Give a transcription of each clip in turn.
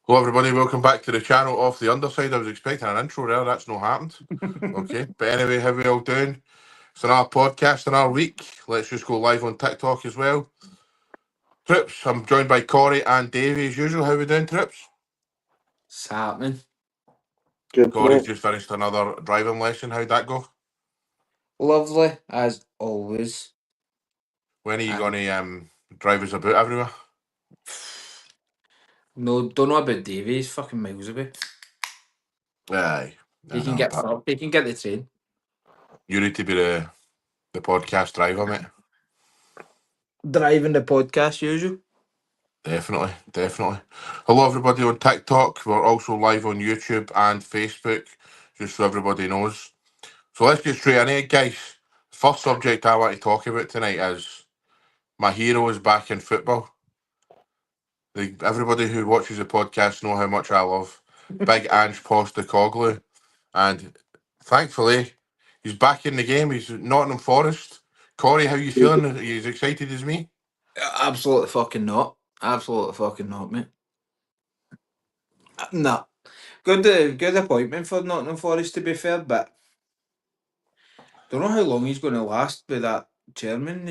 Hello, everybody. Welcome back to the channel Off The Underside. I was expecting an intro there. That's not happened. Okay. But anyway, how we all doing? It's another podcast, another week. Let's just go live on TikTok as well. Trips, I'm joined by Corey and Davey as usual. How we doing, Trips? It's happening. Good Corey's mate. just finished another driving lesson. How'd that go? Lovely, as always. When are you going to drive us about everywhere? No, don't know about Davey. He's fucking miles away. Aye. He I can know, get but fucked. He can get the train. you need to be the podcast driver, mate. Driving the podcast, usual. Definitely, definitely. Hello, everybody on TikTok. We're also live on YouTube and Facebook, just so everybody knows. So let's get straight into it, guys. First subject I want to talk about tonight is my hero is back in football. Everybody who watches the podcast know how much I love Big Ange Postecoglou, and thankfully he's back in the game. He's at Nottingham Forest. Corey, how you feeling? Are you as excited as me? Absolutely fucking not. Absolutely fucking not, mate. No. Good appointment for Nottingham Forest, to be fair, but don't know how long he's going to last with that chairman.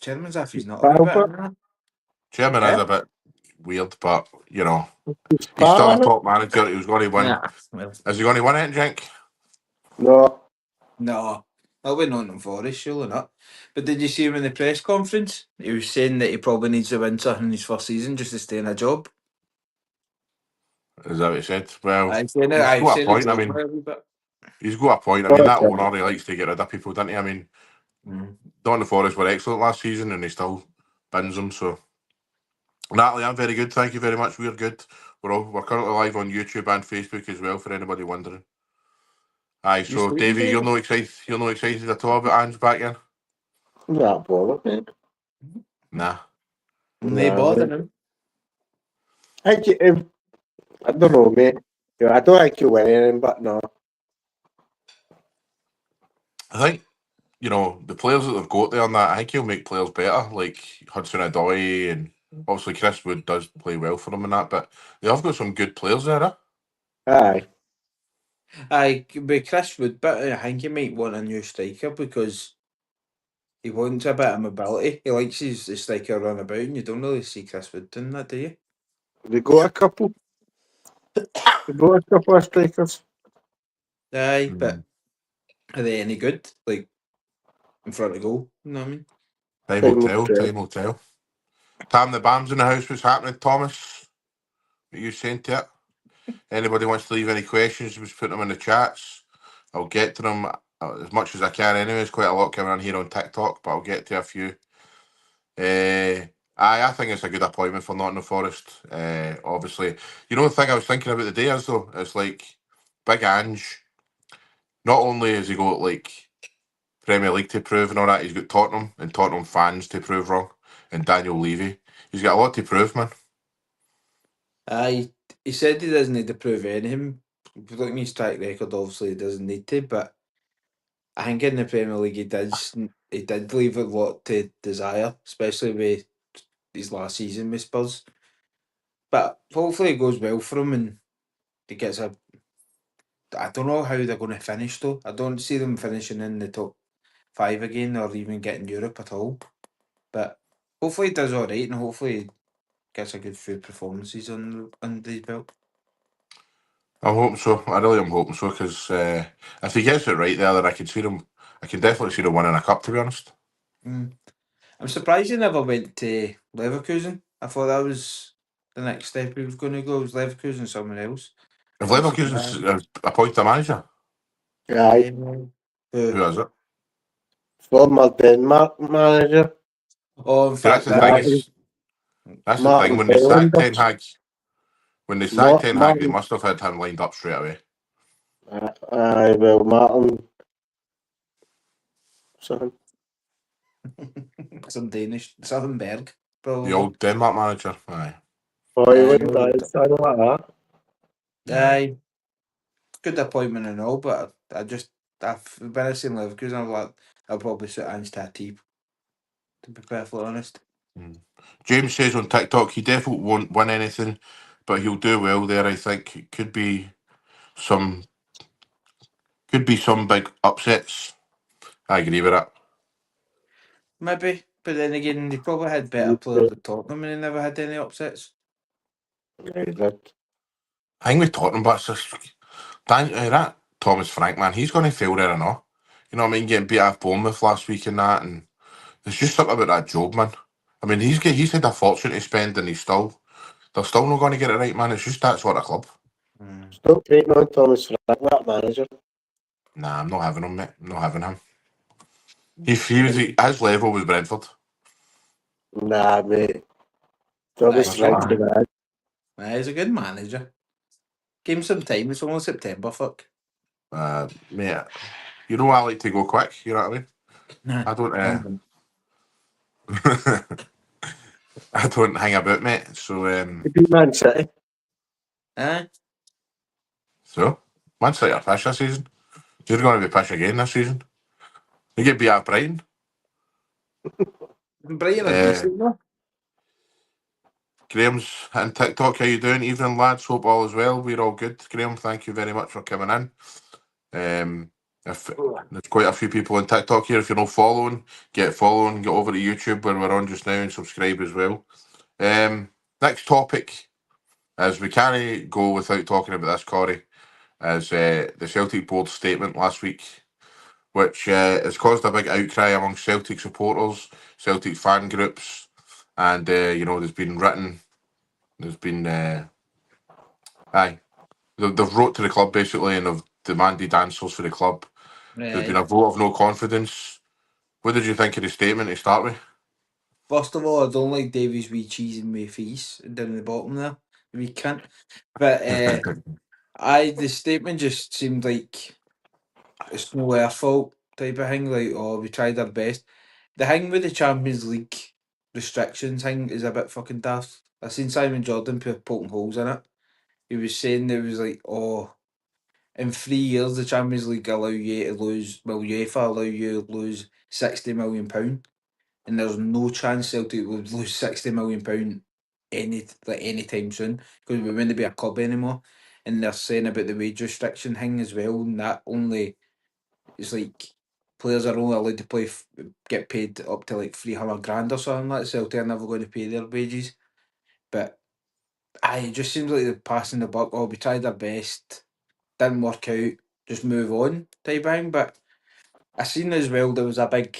Chairman's off his nut a wee bit. Albert, Chairman is Yeah. a bit weird, but you know he's he's still a Parliament. top manager. He was going to win. Yeah. Well, Is he going to win it, Jink? No, no. That'll be Nottingham Forest, surely not. But did you see him in the press conference? He was saying that he probably needs to win something in his first season just to stay in a job. Is that what he said? Well, I've seen it. he's I've got a seen it. point. I mean, he's got a point. I mean, that owner, he likes to get rid of people, doesn't he? I mean, Nottingham Forest were excellent last season and he still bins them. So, Natalie, I'm very good. Thank you very much. We're good. We're currently live on YouTube and Facebook as well, for anybody wondering. Aye, so Davey, you're no excited. You're no excited at all about Ange back in? not bother, mate. Nah. They Nah, bother mate. him. I don't know, mate. I don't think he'll win anything, but no. I think the players that they've got there and that. I think he'll make players better, like Hudson-Odoi, and obviously Chris Wood does play well for them and that. But they have got some good players there. Aye. With Chris Wood, but I think he might want a new striker because he wants a bit of mobility. He likes his striker run about, and you don't really see Chris Wood doing that, do you? They got a couple. They got a couple of strikers. Aye, but are they any good? Like in front of goal? You know what I mean? Time will tell. Tam the Bam's in the house. What's happening, Thomas? What are you saying to it? Anybody wants to leave any questions, just put them in the chats. I'll get to them as much as I can anyway. There's quite a lot coming on here on TikTok, but I'll get to a few. I think it's a good appointment for Nottingham Forest. Obviously, the thing I was thinking about the day is though, it's like Big Ange. Not only has he got like Premier League to prove and all that, he's got Tottenham and Tottenham fans to prove wrong, and Daniel Levy. He's got a lot to prove, man. Aye, he said he doesn't need to prove anything. If you look at his track record, obviously he doesn't need to, but I think in the Premier League he did leave a lot to desire, especially with his last season with Spurs. But hopefully it goes well for him and he gets a. I don't know how they're going to finish though. I don't see them finishing in the top 5 again or even getting Europe at all. But hopefully he does all right and hopefully he gets a good few performances under his belt. I'm hoping so. I really am hoping so because if he gets it right there, then I can see them. I can definitely see them winning a cup. To be honest, I'm surprised he never went to Leverkusen. I thought that was the next step he was going to go. Was Leverkusen someone else? if Leverkusen appoint a manager, Aye. who is it? Former Denmark manager. Oh, in See, that's fact, the thing. That's the thing. When they sacked Ten Hag, they must have had him lined up straight away. Aye, well, Martin. Something. some Danish, Southernberg, probably. The old Denmark manager. Aye. Oh, he went back, something like that. Aye. Good appointment and all, but when I seen Leverkusen, I was like, I'll probably sit Ange to a tea, to be perfectly honest. James says on TikTok he definitely won't win anything, but he'll do well there. I think it some some big upsets. I agree with that. Maybe, but then again, they probably had better players at Tottenham and they never had any upsets. Yeah, that. I think with Tottenham, but it's just that Thomas Frank man, he's going to fail there or not. You know what I mean? Getting beat off Bournemouth last week and that, and there's just something about that job, man. I mean, he's had a fortune to spend, and they're still not going to get it right, man. It's just that sort of club. Stop hating on Thomas Frank, that manager. Nah, I'm not having him, mate. I'm not having him. His level was Brentford. Nah, mate. Thomas That's Frank's the man. He's a good manager. Give him some time. It's only September, fuck. Mate, you know I like to go quick. You know what I mean? Nah, I don't. I don't hang about, mate. So, He beat Man City. so Man City are fish this season. You're going to be fish again this season. You get beat out Brighton. Brighton are decent, though. Graham's on TikTok. How you doing? Evening, lads. Hope all is well. We're all good. Graham, thank you very much for coming in. If there's quite a few people on TikTok here. If you're not following, get following. Get over to YouTube where we're on just now and subscribe as well. Next topic, as we can't go without talking about this, Corey, is the Celtic board statement last week, which has caused a big outcry among Celtic supporters, Celtic fan groups, and there's been they've wrote to the club basically and have demanded answers for the club. There's been a vote of no confidence. What did you think of the statement to start with? First of all, I don't like Davies wee cheese and wee face down the bottom there. We can't. But the statement just seemed like it's no our fault type of thing. Like, oh, we tried our best. The thing with the Champions League restrictions thing is a bit fucking daft. I seen Simon Jordan poking holes in it. He was saying there was like, oh, in 3 years the Champions League allow you to lose. Well, UEFA allow you to lose £60 million, and there's no chance Celtic would lose £60 million anytime soon because we wouldn't be a club anymore. And they're saying about the wage restriction thing as well, and that only it's like players are only allowed to get paid up to like 300 grand or something. Like Celtic are never going to pay their wages, but it just seems like they're passing the buck. Oh, we tried our best, didn't work out, just move on type thing. But I seen as well there was a big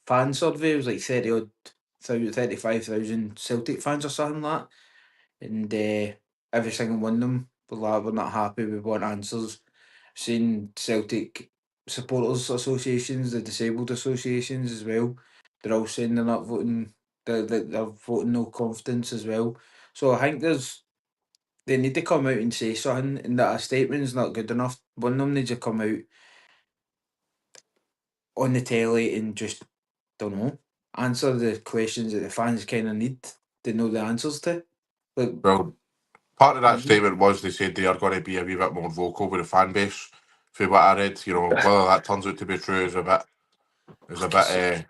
fan survey. It was like 35,000 Celtic fans or something like that, and every single one of them were like, "We're not happy. We want answers." Seen Celtic supporters associations, the disabled associations as well. They're all saying they're not voting. They're voting no confidence as well. So I think they need to come out and say something, and that a statement is not good enough. One of them needs to come out on the telly and just don't know, answer the questions that the fans kind of need to know the answers to. Like, Well, part of that statement was they said they are going to be a wee bit more vocal with the fan base. For what I read, whether that turns out to be true is a bit, it's up in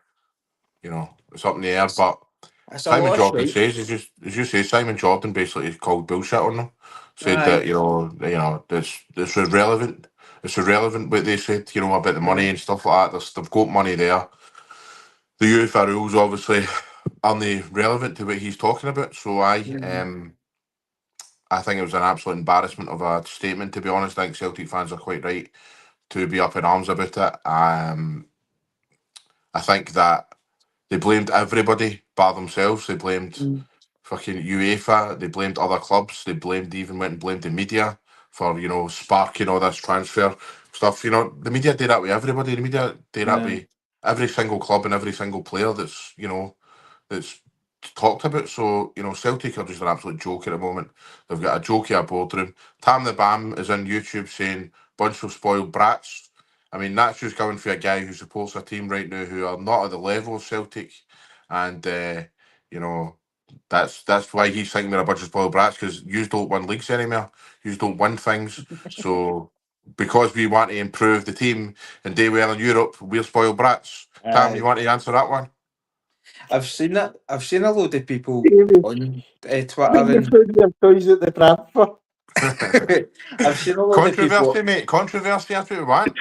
the air. But it's a Simon lot of Jordan shite. says, as you say, Simon Jordan basically called bullshit on them. Said Aye. that it's irrelevant. It's irrelevant what they said, about the money and stuff like that. They've got money there. The UEFA rules obviously aren't relevant to what he's talking about. So I think it was an absolute embarrassment of a statement. To be honest, I think Celtic fans are quite right to be up in arms about it. I think that they blamed everybody bar themselves. They blamed fucking UEFA. They blamed other clubs. They went and blamed the media for sparking all this transfer stuff. The media did that with everybody. The media did that with every single club and every single player that's talked about. So Celtic are just an absolute joke at the moment. They've got a jokey at boardroom. Tam the Bam is on YouTube saying bunch of spoiled brats. I mean, that's just coming for a guy who supports a team right now who are not at the level of Celtic, and that's why he's thinking we're a bunch of spoiled brats because you don't win leagues anymore. You don't win things. So because we want to improve the team and do well in Europe, we're spoiled brats. Tam, you want to answer that one? I've seen it. I've seen a load of people David, on Twitter when you and found your toys at the pram for? I've seen a load of Controversy, people mate. Controversy, that's what we want.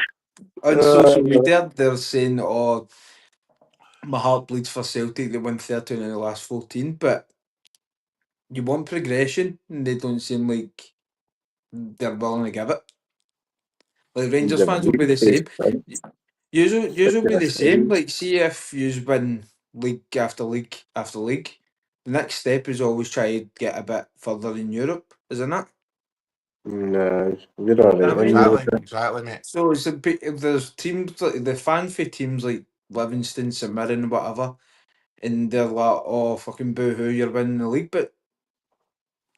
on social media. They're saying, "Oh, my heart bleeds for Celtic. They won 13 in the last 14." But you want progression, and they don't seem like they're willing to give it. Like Rangers fans will be the same. You will be the same. Like, see if you win league after league after league. The next step is always try to get a bit further in Europe, isn't it? No, you're all right. I mean, Exactly, mate. so it's there's teams like the fan for teams like Livingston, St Mirren, whatever, and they're like, "Oh, fucking boo hoo, you're winning the league." But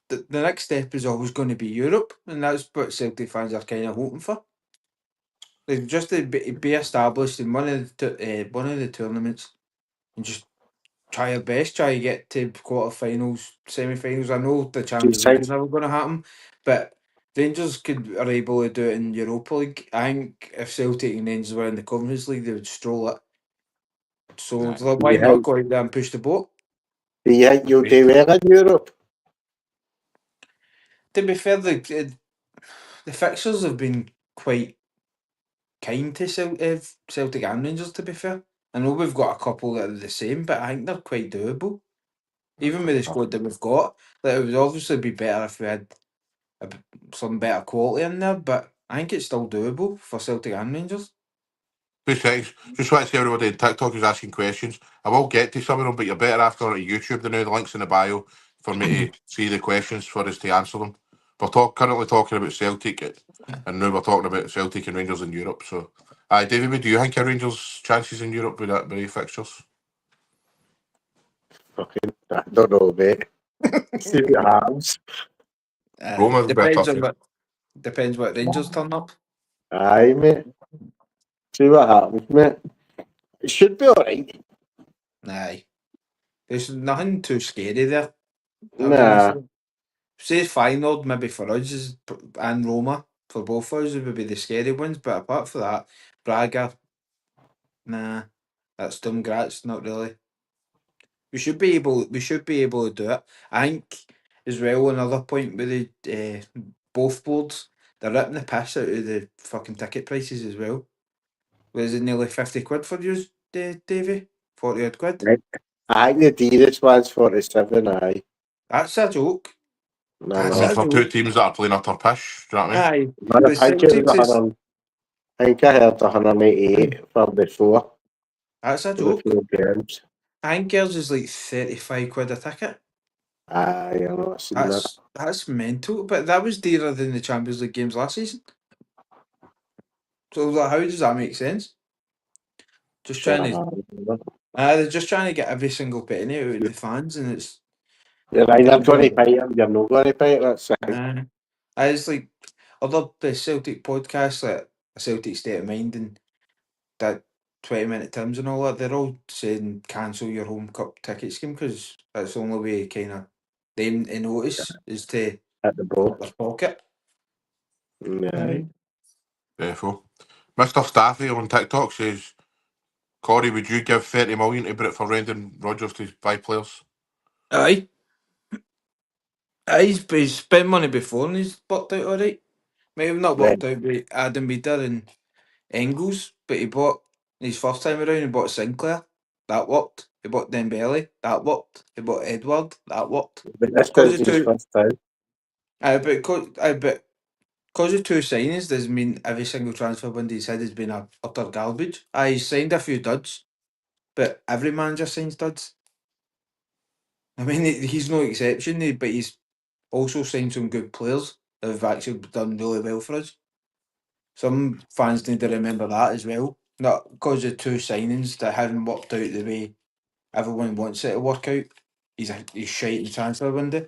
the next step is always going to be Europe, and that's what Celtic fans are kind of hoping for. Like just to be established in one of the tournaments, and just try your best, try to get to quarterfinals, semi-finals. I know the Champions League is never going to happen, but Rangers are able to do it in Europa League. I think if Celtic and Rangers were in the Conference League, they would stroll it. So why not go out there and push the boat? Do you think you'll do well in Europe? To be fair, the fixtures have been quite kind to Celtic and Rangers, to be fair. I know we've got a couple that are the same, but I think they're quite doable. Even with the squad that we've got, like, it would obviously be better if we had some better quality in there, but I think it's still doable for Celtic and Rangers. 2 seconds. Just want to see everybody on TikTok is asking questions. I will get to some of them, but you're better after on YouTube. The link's in the bio for me to see the questions for us to answer them. We're currently talking about Celtic, and now we're talking about Celtic and Rangers in Europe. So, David, do you think your Rangers' chances in Europe with that many fixtures? Fucking, I don't know, mate. See what happens. Roma's Depends what Rangers turn up. Aye, mate. See what happens, mate. It should be alright. Aye. There's nothing too scary there. Nah. Say Feyenoord maybe for us and Roma for both of us would be the scary ones, but apart from that, Braga, nah, that's Sturm not really. We should be able to do it. I think as well another point with the both boards, they're ripping the piss out of the fucking ticket prices as well. Was it nearly 50 quid for you, Davey? 40 odd quid? Right. I think the dearest one's 47, aye. That's a joke. No. For two teams that are playing utter pish, do you know what I mean? Aye. But The I think it was Celtics is, 100. I think I heard 188 for the 4. that's a For the joke. 4 games. I think yours is like 35 quid a ticket. Aye, I'm not seen that. That's mental. But that was dearer than the Champions League games last season. So like, how does that make sense? Just trying to they're just trying to get every single penny out of the fans, and it's You're either going to pay them, you're not going to pay it, that's it. it's like other Celtic podcasts, like a Celtic State of Mind and that 20-minute Tims and all that, they're all saying cancel your home cup ticket scheme because that's the only way kind of them to notice is to At the boat. their pocket. Aye. Therefore, Mr. Staffy on TikTok says, Corey, would you give 30 million to Brit for Brendan Rodgers to buy players? Aye. He's spent money before and he's worked out alright. Might have not worked out with Adam Beater and Engels, but he bought his first time around. He bought Sinclair, that worked. He bought Dembele, that worked. He bought Edward, that worked. But this Cause is of his two, first time. but cause of two signings doesn't mean every single transfer window he's had has been a utter garbage. He's signed a few duds, but every manager signs duds. I mean, he's no exception, but he's also signed some good players that have actually done really well for us. Some fans need to remember that as well. Not because of two signings that haven't worked out the way everyone wants it to work out. He's shite in the transfer window.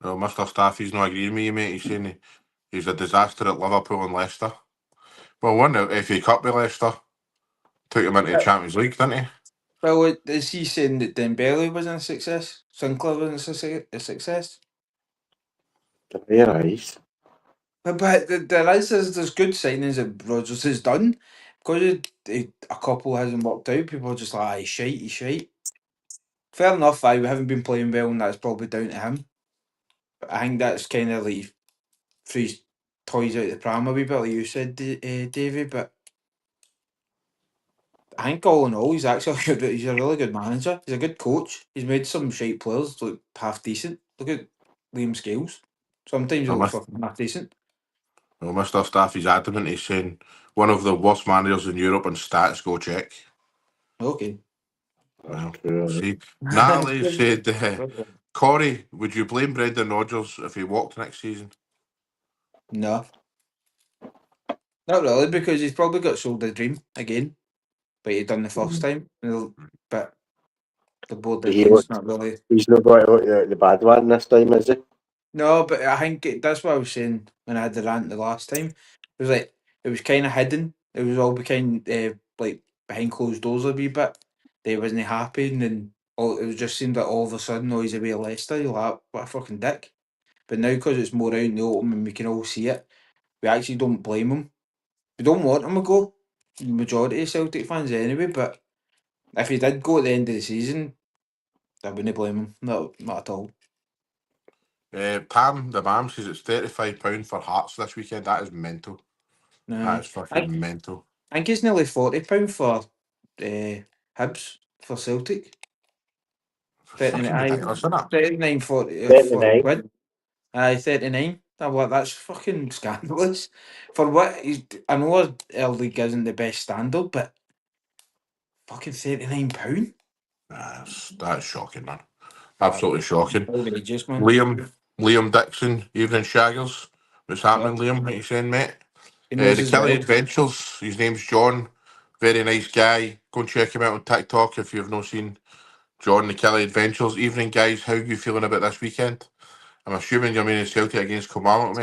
No, Mr. Staffy's not agreeing with you, mate. He's saying he's a disaster at Liverpool and Leicester. Well, won the FA Cup with Leicester. Took him into the Champions League, didn't he? Well, is he saying that Dembele wasn't a success? Sinclair wasn't a success? Very nice. But there's good signings that Rodgers has done. Because a couple hasn't worked out, people are just like, he's shite. fair enough. We haven't been playing well, and that's probably down to him. But I think that's kind of like threw his toys out the pram a wee bit, like you said, Davey. But I think all in all, he's actually he's a really good manager. He's a good coach. He's made some shite players look half decent. Look at Liam Scales. Sometimes he Well, looks fucking half decent. Mr. Staffy's adamant. He's saying one of the worst managers in Europe on stats. Go check. Okay. Well, true, see, Natalie said, Corey, would you blame Brendan Rodgers if he walked next season? No. Not really, because he's probably got sold a dream again. But he done the first time. But the board But he again's not really. he's not going to look the bad one this time, is he? No, but I think that's what I was saying when I had the rant the last time. It was like it was kind of hidden. It was all behind like behind closed doors a wee bit. They wasn't happy, and then it was just seemed that all of a sudden, oh, he's away at Leicester. You're like, what a fucking dick. But now because it's more out in the open and we can all see it, we actually don't blame him. We don't want him to go. The majority of Celtic fans anyway. But if he did go at the end of the season, I wouldn't blame him. Not at all. Pam, the mum, says it's £35 for Hearts this weekend. That is mental. No, That is fucking mental. I think it's nearly £40 for Hibs for Celtic. Fucking ridiculous, isn't it? 39, 40, 39. quid. Aye, 39. Well, that's fucking scandalous. For what? I know our league isn't the best standard, but fucking £39? That's shocking, man. Absolutely shocking. Outrageous, man. Liam Dixon, Evening Shaggers. What's happening, Liam? What you saying, mate? He knows The as Kelly well. Adventures. His name's John. Very nice guy. Go and check him out on TikTok if you've not seen John, the Kelly Adventures. Evening, guys. How you feeling about this weekend? I'm assuming you're meaning Celtic against Kilmarnock,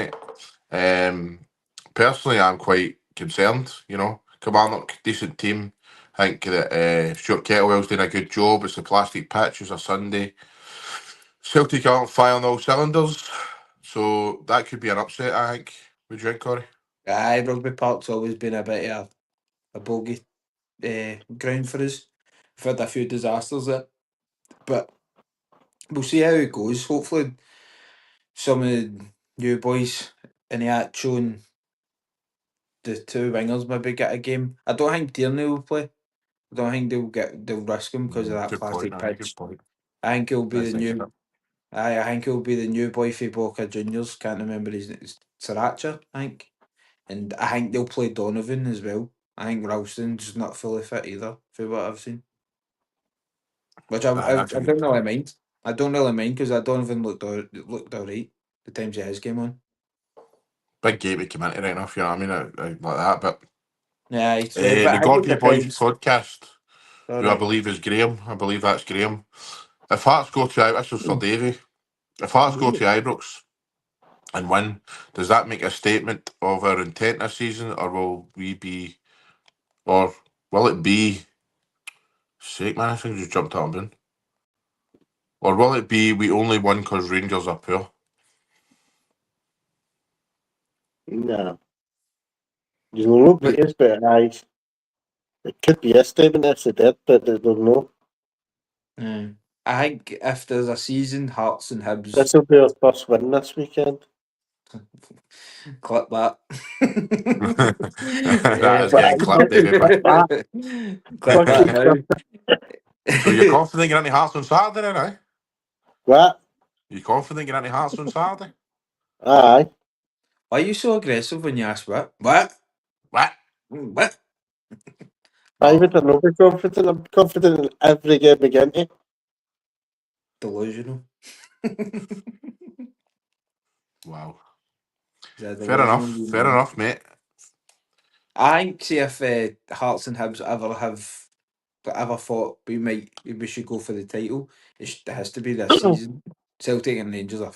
mate. Personally, I'm quite concerned. You know, Kilmarnock, decent team. I think that Stuart Kettlewell's doing a good job. It's the plastic pitch. It's a Sunday. Celtic aren't firing all cylinders, so that could be an upset, I think. Would you think, Corey? Aye, Rugby Park's always been a bit of a bogey ground for us. We've had a few disasters there. But we'll see how it goes. Hopefully, some of the new boys in the Acho and the two wingers maybe get a game. I don't think Tierney will play. I don't think they'll risk him because of that Good point, plastic man. Good pitch. point. I think he'll be Nice the thinking new. up. I think he'll be the new boy for Boca Juniors. Can't remember his name. It's Sriracha, I think. And I think they'll play Donovan as well. I think Ralston's not fully fit either, for what I've seen. Which I That's a don't good really mind. I don't really mind because Donovan looked alright the times he has game on. big game to come into right now, if you know what I mean, like that. But Yeah, it's, but the I think it Gorky Boys depends. podcast, who I Alright. believe is Graham. I believe that's Graham. If Hearts go to this was for Davey. If Hearts go to Ibrox and win, does that make a statement of our intent this season, or will it be? Sake, man, I think just jumped out of bin. Or will it be we only won because Rangers are poor? No. You will not be as better eyes. It could be a statement if they did, but they don't know. I think if there's a season, Hearts and Hibs. This will be our first win this weekend. Clip that. That is getting clipped, David. Clip that now. So you're confident you're into Hearts on Saturday, then, eh? What? You confident you're into Hearts on Saturday? Aye. Why are you so aggressive when you ask what? What? What? What? I would not be confident. I'm confident in every game we get into. Delusional. Wow. Yeah, Fair enough, mate. I think see if Hearts and Hibs ever thought we should go for the title. It has to be this season. Celtic and Rangers are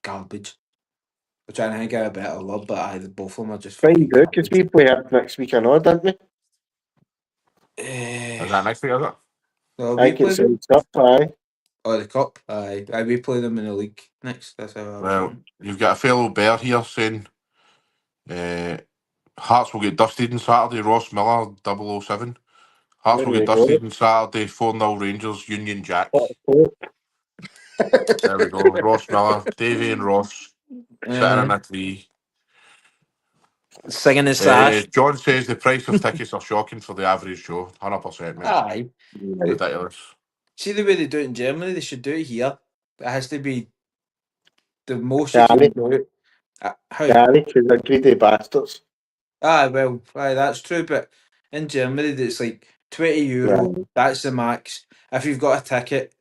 garbage. We're trying to think of a better word, but either both of them are just Fine, fucking good, because we play up next week or not, don't we? Is that next week, is it? No, I we think play it's them. up, aye. Oh, the cup. Aye, we play them in the league next. That's how I was Well, thinking. you've got a fellow bear here saying Hearts will get dusted on Saturday. Ross Miller, 007. Hearts will There get we go. dusted on Saturday. 4-0 Rangers, Union Jack. Oh, There we go. Ross Miller, Davy and Ross sitting in a tree. Singing his sash. John says the price of tickets are shocking for the average Joe. 100%, mate. Aye. right. Ridiculous. See the way they do it in Germany, they should do it here. It has to be the most you can Gary, do it. How? Gary, because they're greedy bastards. Well, that's true, but in Germany, it's like €20. Right. That's the max. If you've got a ticket,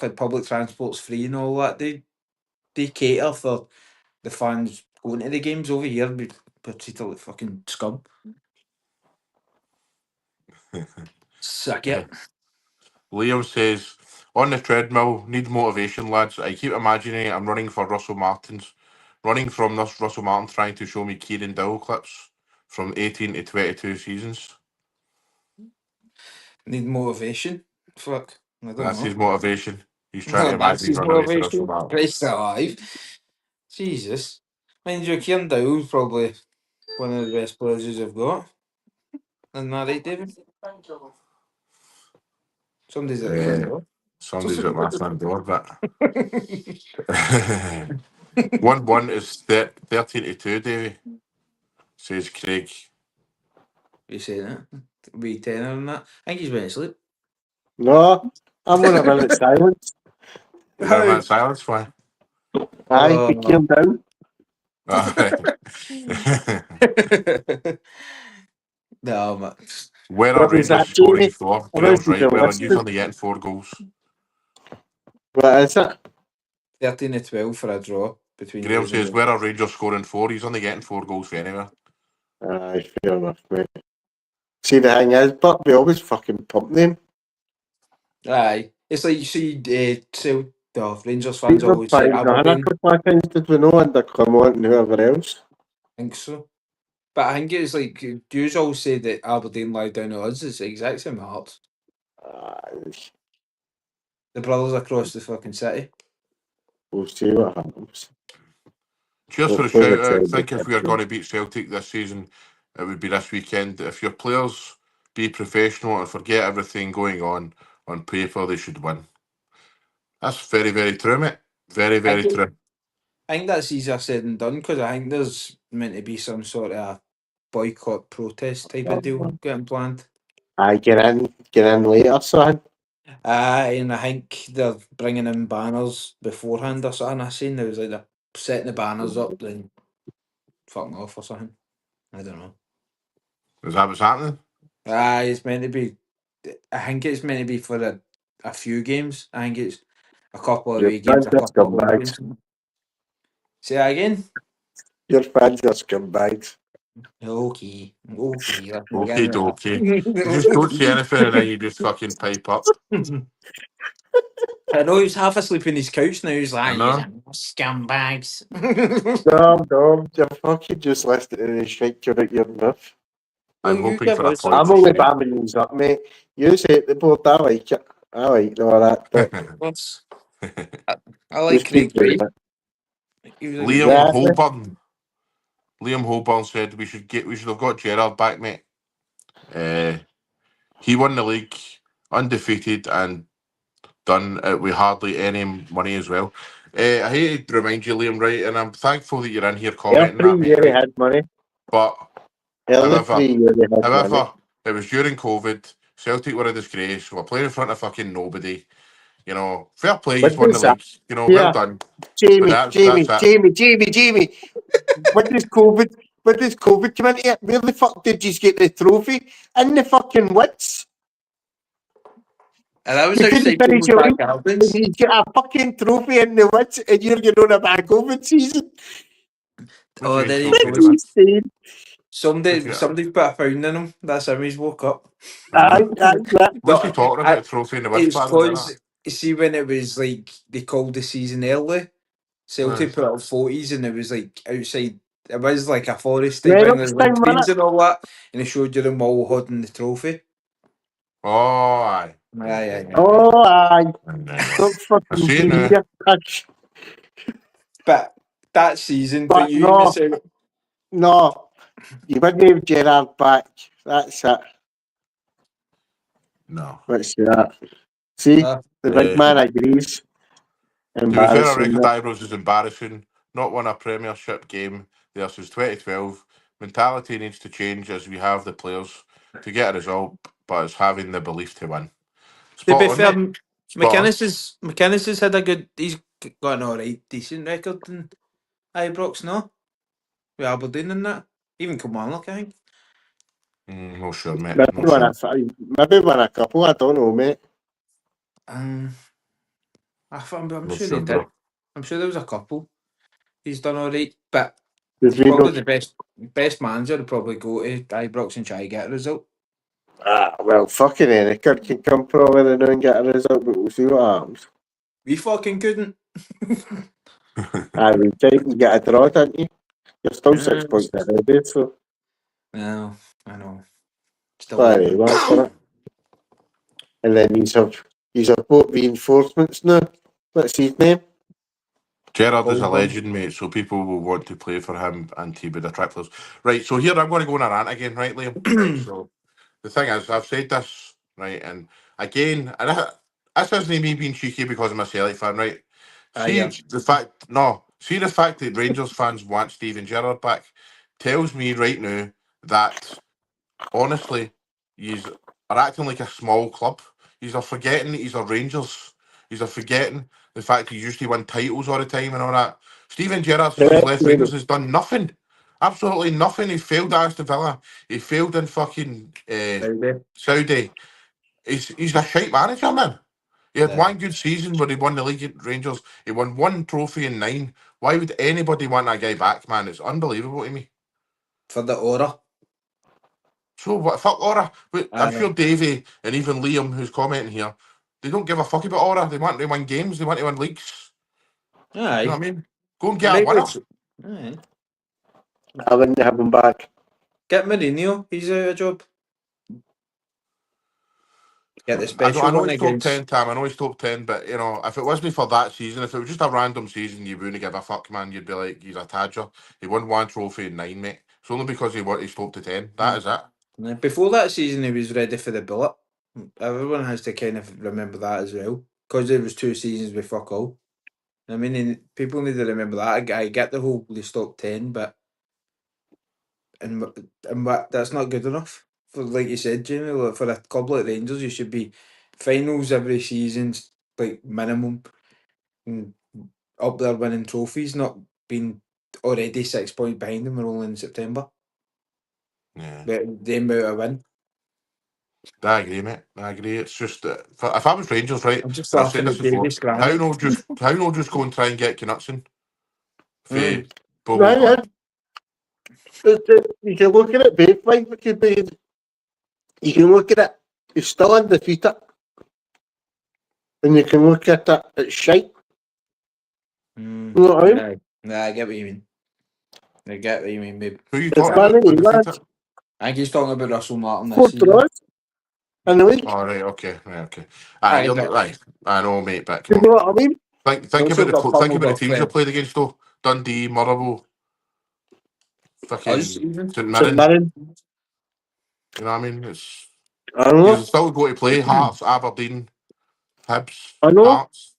like public transport's free and all that, they cater for the fans going to the games. Over here. We're treated like fucking scum. Suck it. Liam says, on the treadmill, need motivation, lads. I keep imagining I'm running for Russell Martin's. Running from this Russell Martin trying to show me Kieran Dowell clips from 18 to 22 seasons. Need motivation. Fuck. I don't That's know. his motivation. He's trying to That's imagine his running away from Russell motivation. Martin. Christ alive. Jesus. Mind you, Kieran Dowell's probably one of the best players you've got. Isn't that right, David? Somebody's at the front door. Somebody's at my front door, but 1-1 is 13 to 2, Davey. Says Craig. You say that? Be 10 on that. I think he's went to sleep. No, I'm on a minute silence. You're on that silence, why? Aye, he came down. No, man. Where What are was that, Rangers scoring Jamie? for? I Graham's wasn't right. Well, listening. you're only getting 4 goals. What is it? 13 to 12 for a draw between Graham you says, and where are Rangers scoring for? He's only getting 4 goals for anywhere. Aye, fair enough, mate. See, the thing is, but we always fucking pump them. Aye. It's like you see Rangers fans People always say find a Aberdeen. couple of times, did we know, under Clement and whoever else? I think so. But I think it's like, you always say that Aberdeen lie down to us. It's the exact same Hearts. Aye, The brothers across the fucking city. we'll see what happens. Cheers for the Hopefully shout we out. I try think to if get we are them. going to beat Celtic this season, it would be this weekend. If your players be professional and forget everything going on paper, they should win. That's very, very true, mate. Very, very true. I think that's easier said than done, because I think there's meant to be some sort of boycott protest type of deal getting planned. Aye, get in later, son. And I think they're bringing in banners beforehand or something. I seen there was like they're setting the banners up, then fucking off or something. I don't know. Is that what's happening? It's meant to be. I think it's meant to be for a few games. I think it's a couple of Your away games, a fans are couple of home scumbags. games. Say that again. Your fans are scumbags. Okay. Okay, dokey. You just don't say anything and then you just fucking pipe up. I know he's half asleep in his couch now. He's like, I know. scumbags. No, you're fucking just listening to the shit you're at your mouth. I'm You hoping give for a us point. I'm only bamming these up, mate. You say the board, I like it. I like all that, but What's I like just Craig keep doing Brave. it. He was a good Liam guy. Exactly. Holborn. Liam Holborn said we should have got Gerrard back, mate. He won the league undefeated and done it with hardly any money as well. I hate to remind you, Liam, right, and I'm thankful that you're in here commenting Every that, mate, year he right? had money. But Every however, 3 years he had money. however, it was during COVID. Celtic were a disgrace. We're playing in front of fucking nobody. You know, fair play. What He's won the does that? league. You know, Yeah. well done. Jamie, But Jamie, that's Jamie, Jamie, Jamie. What does COVID come into it? Where the fuck did you get the trophy? In the fucking woods? And that was You outside couldn't finish people's your back week. Albans. You get a fucking trophy in the woods and you're getting on a bad COVID season. Oh, then he trophy in the goes. woods. Insane. Somebody put a pound in him. That's how he's woke up. Aye, that. What's he talking about? Trophy in the woods, It's pal, is because, that? you see, when it was like they called the season early, Celtic Aye. put out 40s and it was like outside. It was like a forest type Right thing, up like Stein, trees and all that, and it showed you them all holding the trophy. Oh, aye. Aye. Oh, aye. I Don't fucking see it now. be touch. But that season, But you no. even said, No. You wouldn't have Gerrard back. That's it. No. Let's see that. See, the big man agrees. To be fair, I Embarrassing. reckon Ibrox is embarrassing. Not won a Premiership game there since 2012. Mentality needs to change as we have the players to get a result, but it's having the belief to win. To be Spot on, fair, mate. Spot on. McInnes has had a good. He's got an alright, decent record in Ibrox, no? With Aberdeen and that. Even Kilmarnock, I think. No sure, mate. Maybe No sure. maybe won a couple. I don't know, mate. I'm No sure sure, he did. bro. I'm sure there was a couple. He's done alright, but Did we probably know? the best manager would probably go to Ibrox and try to get a result. Well, fucking any kid can come probably now and get a result, but we'll see what happens. We fucking couldn't. We tried to get a draw, didn't you? You're still 6 points ahead, so. No, I know. Still Sorry, waiting. what's that? And then he's both reinforcements now. What's his name? Gerrard is a Hold on. legend, mate, so people will want to play for him and he would attract players. Right, so here I'm going to go on a rant again, right, Liam? Right, so the thing is, I've said this, right, and again, this isn't me being cheeky because I'm a Celtic fan, right? See the fact that Rangers fans want Steven Gerrard back tells me right now that honestly, you are acting like a small club. You are forgetting that he's a Rangers. You are forgetting the fact he used to win titles all the time and all that. Steven Gerrard, since he's left Rangers, has done nothing. Absolutely nothing. He failed at Aston Villa. He failed in fucking Saudi. He's a shite manager, man. He had one good season where he won the league at Rangers. He won one trophy in 9. Why would anybody want that guy back, man? It's unbelievable to me. For the aura. So what? Fuck aura. But I'm sure Davey and even Liam, who's commenting here, they don't give a fuck about aura. They want to win games. They want to win leagues. Aye. You know what I mean? Go and get a winner. Aye. I wouldn't have him back. Get Mourinho. He's out of a job. Get the special I know one he's top against. 10, Tam. I know he's top 10, but, you know, if it wasn't for that season, if it was just a random season, you wouldn't give a fuck, man. You'd be like, he's a tadger. He won one trophy in 9, mate. It's only because he's top to 10. That is it. Before that season, he was ready for the bullet. Everyone has to kind of remember that as well. Because there was 2 seasons with fuck all. I mean, people need to remember that. I get the whole they stopped 10, but and that's not good enough. For like you said, Jamie, like for a club like Rangers, you should be finals every season, like minimum, and up there winning trophies, not being already 6 points behind them. We're only in September. Yeah. But the amount of win. I agree, mate. I agree. It's just that if I was Rangers, right, I'm just and I've said laughing this at before, Davies how not just go and try and get Knutson for Bobo Club? You can look at it both ways. You can look at it, he's still undefeated. And you can look at it, it's shite. You know what I mean? Nah, I get what you mean. I get what you mean, babe. Who are you talking about? Undefeated? I think he's talking about Russell Martin this 4 season. draws in the league. Oh, right, okay. Aye, You're but- not right. I know, mate, but You come know on. what I mean? Think Also about got pummeled the off teams you Fred. played against, though. Dundee, Motherwell, fucking Us, even. St St Mirren. Mirren. You know what I mean? It's I know. you still go to play Hearts, Aberdeen, Hibs, I know. Hearts,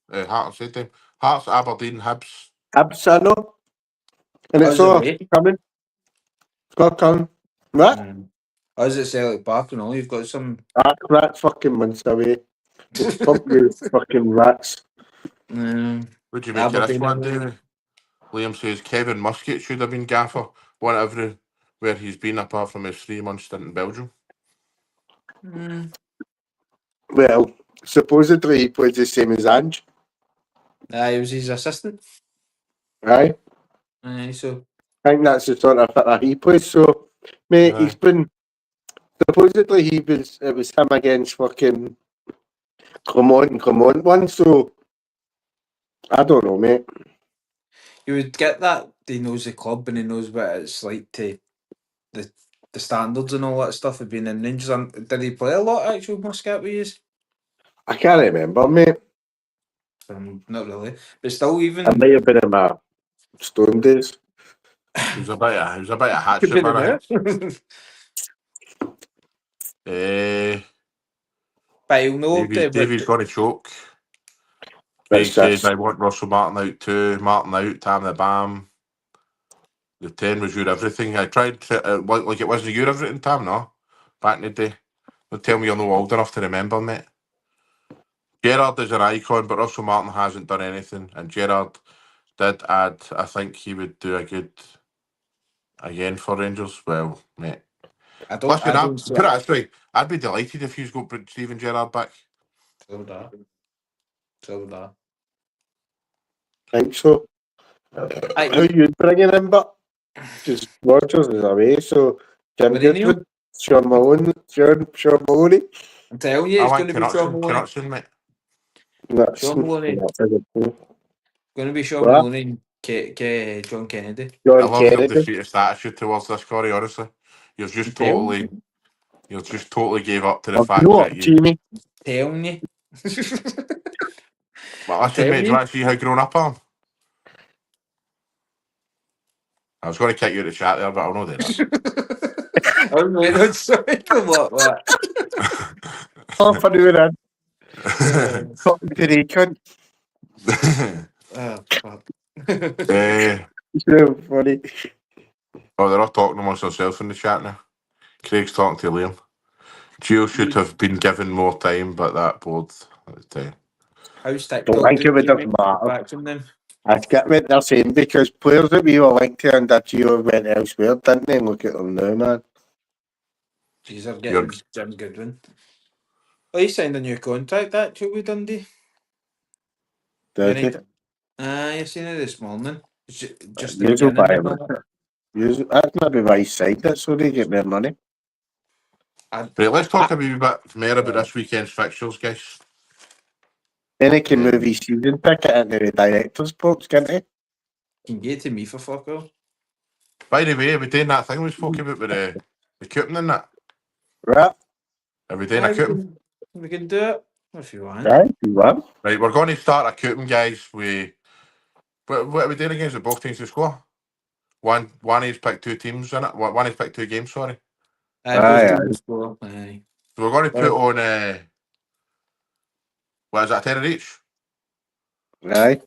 same time. Hearts, Aberdeen, Hibs. Hibs, I know. And it's Us all away. coming. It's got coming. What? Us at Celtic Park and all. You've got some. That's fucking months away. Fuck you, fucking rats. What do you make of this Aberdeen one, away. David? Liam says Kevin Muscat should have been gaffer. One everywhere he's been apart from his 3-month stint in Belgium. Well, supposedly he plays the same as Ange. He was his assistant. Right? So. I think that's the sort of that he plays. So, mate, he's been supposedly it was him against fucking Clement one. So, I don't know, mate. You would get that he knows the club and he knows what it's like to the standards and all that stuff of being in Rangers. Did he play a lot actually, Muscat with you? I can't remember, mate. Not really, but still, even I might have been in my Stone days. He was a bit of hatchet, man. But he'll know Davy's going to choke. Craig says, I want Russell Martin out too. Martin out, Tam the Bam. The 10 was your everything. I tried to, like it wasn't your everything, Tam, no? Back in the day. Don't tell me you're not old enough to remember, mate. Gerrard is an icon, but Russell Martin hasn't done anything. And Gerrard did add, I think he would do a good again for Rangers. Well, mate. Put it this way, I'd be delighted if you've got Steven Gerrard back. So da. I think so. How you bringing him, but just Rodgers is away, so Jim Goodwin, Sean Maloney. I'm telling you, it's going to be Sean Maloney. Mate. Sean Maloney. Going to be Sean Maloney and John Kennedy. I love your defeatist attitude towards this, Corey, honestly. You've just totally gave up to the fact that you... Telling you. Well, listen, mate, do you want to see how grown up I am? I was going to kick you out of the chat there, but I'll not do that. I'm not sorry. What? Half an hour in. Fucking today, cunt. Oh, fuck. So funny. Oh, they're all talking amongst themselves in the chat now. Craig's talking to Liam. Gio should have been given more time, but that board at the time. How's TikTok? Don't think it would have mattered. I get what they're saying, because players that we were linked to and that Gio went elsewhere, didn't they? Look at them now, man. Jeez, I'm getting Jim Goodwin. Oh, he signed a new contract, actually, Dundee. Did he? I've seen it this morning. Just the Usual beginning. That's maybe why he signed it, so they get more money. Right, let's talk a wee bit more about this weekend's fixtures, guys. Then he can move his season ticket into the director's box, can't he? Can get to me for fuck all. By the way, are we doing that thing we spoke about with the coupon and that? Right. Are we doing a coupon? We can do it if you want. Right, you want. Right, we're going to start a coupon, guys. What are we doing against the both teams to score? One each pick two teams in it. One each pick two games, sorry. Aye. So we're going to put on what is that, a tenner each? Aye.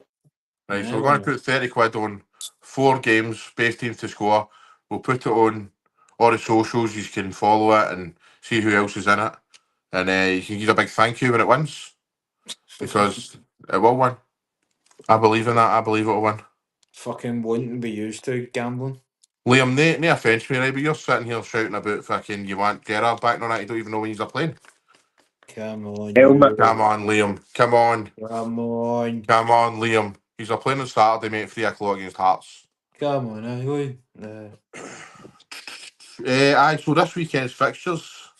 Right, so we're going to put 30 quid on 4 games, both teams to score. We'll put it on all the socials. You can follow it and see who else is in it. And you can give a big thank you when it wins. Because it will win. I believe in that. I believe it'll win. Fucking wouldn't be used to gambling. Liam, no offence me, right? But you're sitting here shouting about fucking you want Gerrard back on that. You don't even know when he's playing. Come on. Come on, Liam. Come on, Liam. He's playing on Saturday, mate, 3 o'clock against Hearts. Come on, Aye, so this weekend's fixtures.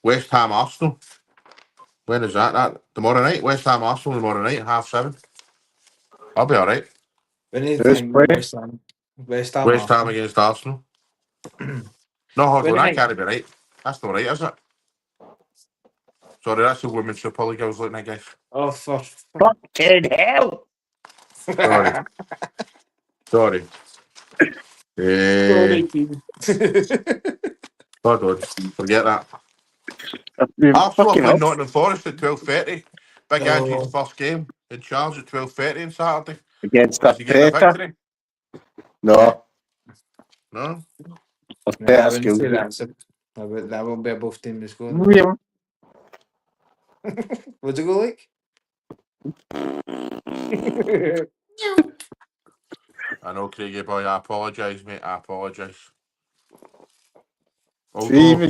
West Ham Arsenal. When is that? Tomorrow night? West Ham Arsenal tomorrow night, 7:30. I'll be alright. West Ham against Arsenal. No, hold on, that can't be right. That's not right, is it? Sorry, that's the Women's Super League I was looking at, guys. Oh, for fucking hell! Sorry. Sorry. Hold on, forget that. Arsenal playing Nottingham Forest at 12:30. Big Angie's first game in charge at 12:30 on Saturday. Against that victory? No. No? That won't be a both team to score. What's it go like? I know, Craigie boy, I apologise, mate. I apologise. Although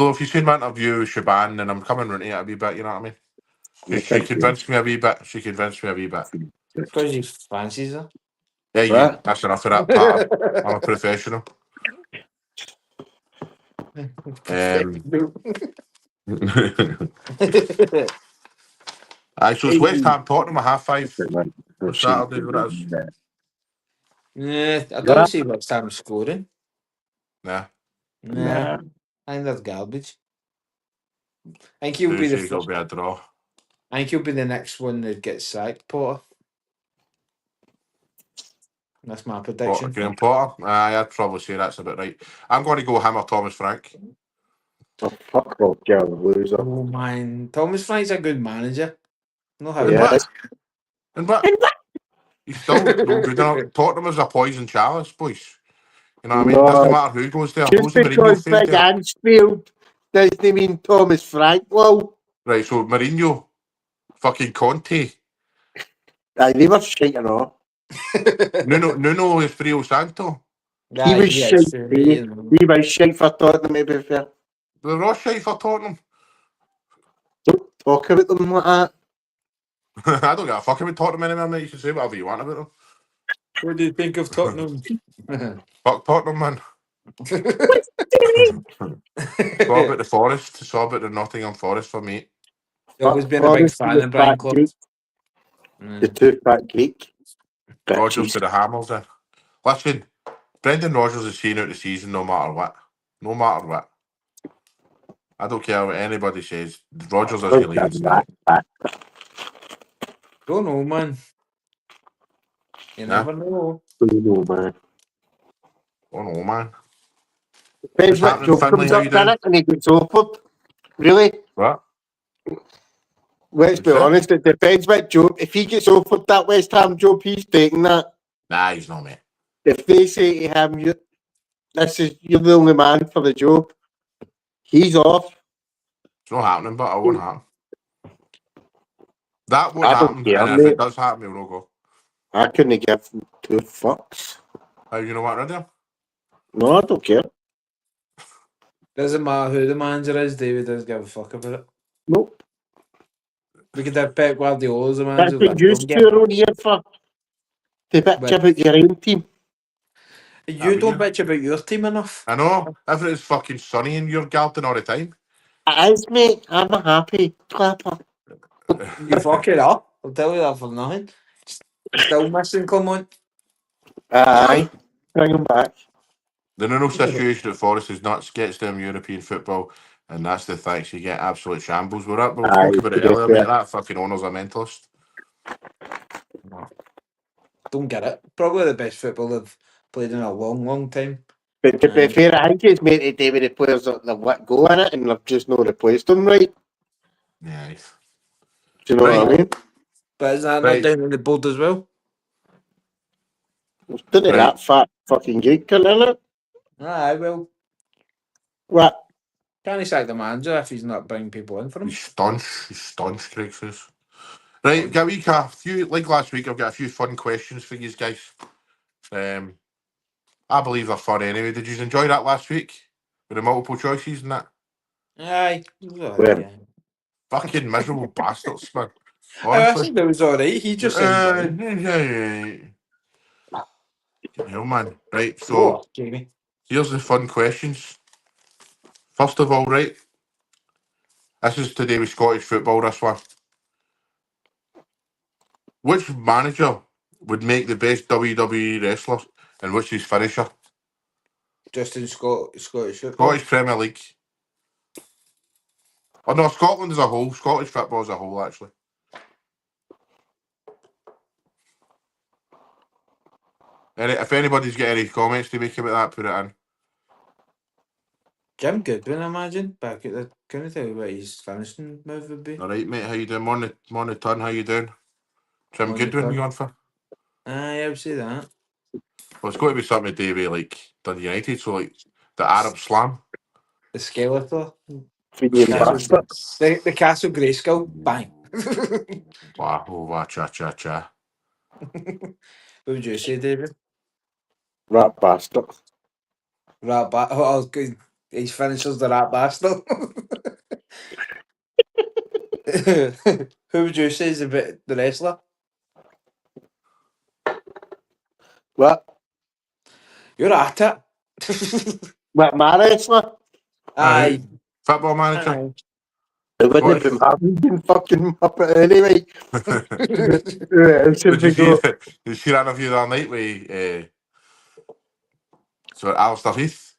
if you've seen my interview with Shaban, then I'm coming round to it a wee bit, you know what I mean? She convinced me a wee bit. Because he fancies her. Yeah, that's enough of that part. I'm a professional. So it's West Ham Tottenham at 5:30 on Saturday. What it is? I don't see West Ham scoring. Nah. I think that's garbage. I think he'll be it'll be a draw. I think he'll be the next one that gets sacked, Potter. That's my prediction. Graham Potter. I'd probably say that's about right. I'm going to go him or Thomas Frank. Oh, fuck off, you're a loser. Oh man, Thomas Frank's a good manager. No how And Yeah. what? And what? He's still no good enough. Tottenham is a poison chalice, boys. You know what I mean? No. Doesn't matter who goes there. Just Jose Mourinho because failed Big there. Anfield doesn't mean Thomas Frank will. Right, so Mourinho, fucking Conte, They were shaking off. Nuno Espirito Santo. He was shite. He was shite for Tottenham, to be fair. They're all shite for Tottenham. Don't talk about them like that. I don't give a fuck about Tottenham anymore, mate. You can say whatever you want about them. What do you think of Tottenham? Fuck Tottenham, man. Saw about the Forest. Saw about the Nottingham Forest for me. You've always been a big fan of Brian Clough. The two fat Greek. Rodgers to the hammers then. Listen, Brendan Rodgers is seeing out the season no matter what. No matter what. I don't care what anybody says. Rodgers is your leading star. Don't know, man. You never know. Don't know, man. Oh no, man. Depends What's what job happening, comes Finlay? How up you doing? in it and he gets offered. Really? What? Let's be What's that? honest, it depends what job. If he gets offered that West Ham job, he's taking that. Nah, he's not, mate. If they say to him, you're the only man for the job, he's off. It's not happening, but it won't happen. That won't I don't happen. care, And if mate. it does happen, it will go. I couldn't give two fucks. How you know what, Ryder? No, I don't care. Doesn't matter who the manager is, David doesn't give a fuck about it. Nope. We could have Pep Guardiola as a That's manager. what you're around here for. To bitch about your own team. You don't bitch about your team enough. I know. Everything's fucking sunny in your garden all the time. It is, mate. I'm a happy clapper. You fuck it up. I'll tell you that for nothing. Still missing Clement. Aye. Bring him back. The Nuno situation at Forest is nuts. Gets them European football, and that's the thanks. You get absolute shambles. We spoke about it earlier, mate. That fucking owner's a mentalist. Don't get it. Probably the best football they've played in a long, long time. But to be fair, I think it's made today with the players that they've let go in it and they've just not replaced them right. Yeah. Do you know what I mean? But is that not down on the board as well? Didn't that fat fucking Greek come in it? Aye, well. What? Can't he sack the manager if he's not bringing people in for him? He's staunch, Craig says. Right, got a few, like last week, I've got a few fun questions for you guys. I believe they're fun anyway. Did you enjoy that last week? With the multiple choices and that? Aye. Yeah. Fucking miserable bastards, man. I think it was alright. He just Hell, man. Right, so Jamie. here's the fun questions. First of all, right, this is today with Scottish football, this one. Which manager would make the best WWE wrestler and which is finisher? Just in Scottish football. Scottish Premier League. Oh no, Scotland as a whole. Scottish football as a whole, actually. If anybody's got any comments to make about that, put it in. Jim Goodwin, I imagine. Back at the. Can I tell you what his finishing move would be? All right, mate. How you doing? On the turn. How you doing? Jim Goodwin, you on for? Aye, I would say that. Well, it's got to be something to do with like Dundee United. So like the Arab Slam. The Skeletor. The The Castle Grayskull. Bang. Wow, cha. What would you say, David? rat bastard. Rat bastard. Oh, good. His finishers the rat bastard. Who would you say is the wrestler? What? You're at it. What, my wrestler? Aye. Football manager. Aye. It wouldn't have been my fucking Muppet anyway. You see that interview that night with Alistair Heath,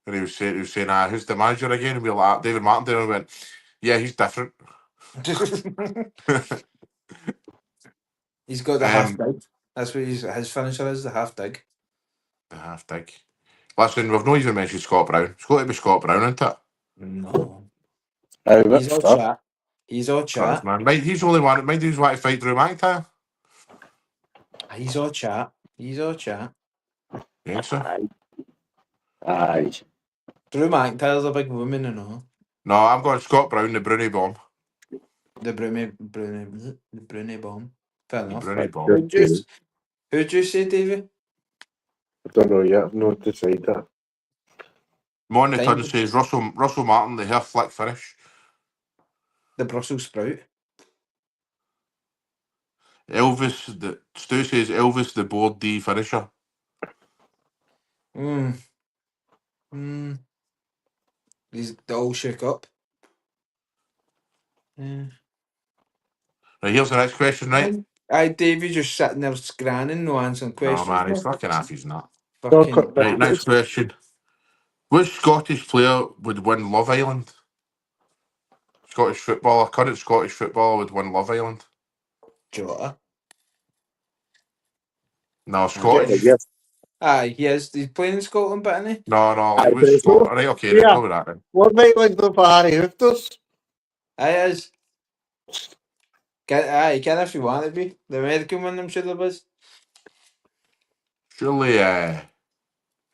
and he was saying, who's the manager again? And we were like, David Martindale, and we went, yeah, he's different. He's got the half right. That's what his finisher is, the half dig. The half dig. Listen, we've not even mentioned Scott Brown. It's got to be Scott Brown, isn't it? No. That's He's all stuff. chat. He's all Cause, chat. man. He's the only one. Mind he's want to fight Drew McIntyre. He's all chat. He's all chat. Think so? Aye. Drew McIntyre's a big woman and all. No, I'm going Scott Brown, the Brunei bomb. The Brunei bomb. Fair The enough. Brunei bomb. Who'd you say, Davey? I don't know yet. I've not decided that. Monty Time- Tunn says Russell Martin, the hair flick finish. The Brussels sprout. Stu says Elvis, the board D finisher. He's all shook up. Yeah. Right, here's the next question, right? Aye, Davey just sitting there scranning, no answering questions. Oh man, he's fucking off his nut. Fucking. Right, next question. Which Scottish player would win Love Island? Scottish footballer, current Scottish footballer would win Love Island. Jota. No, Scottish. Yes. Aye, he's playing in Scotland, but isn't he? No, Aye, it but was it's Scotland. not- Right, okay, yeah. let's go with that then. What night like the for Harry Hoofders? Aye, is. Aye, can if you want to be. The American one, I'm sure there was. Surely,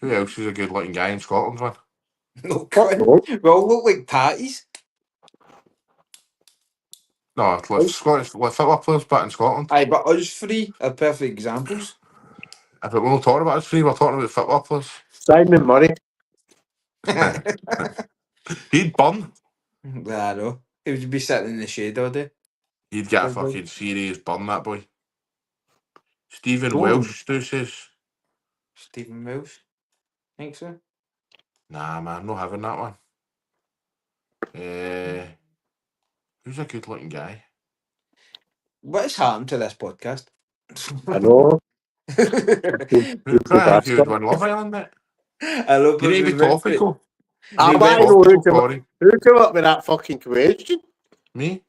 who else is a good looking guy in Scotland, man? No, Fuck cunt. no. We all look like tatties. No, Scottish football players back in Scotland. Aye, but us three are perfect examples. If we're not talking about us three, we're talking about football players. Simon Murray. He'd burn. I know. He would be sitting in the shade all day. He'd get a Okay. fucking serious burn, that boy. Stephen Oh. Welsh, Stu says. Stephen Welsh. Think so? Nah, man, not having that one. Who's a good looking guy? What has happened to this podcast? I know. Who would win Love Island, mate? I love You need to be topical. I You need to be know topical, Corey. who came up with that fucking question. Me?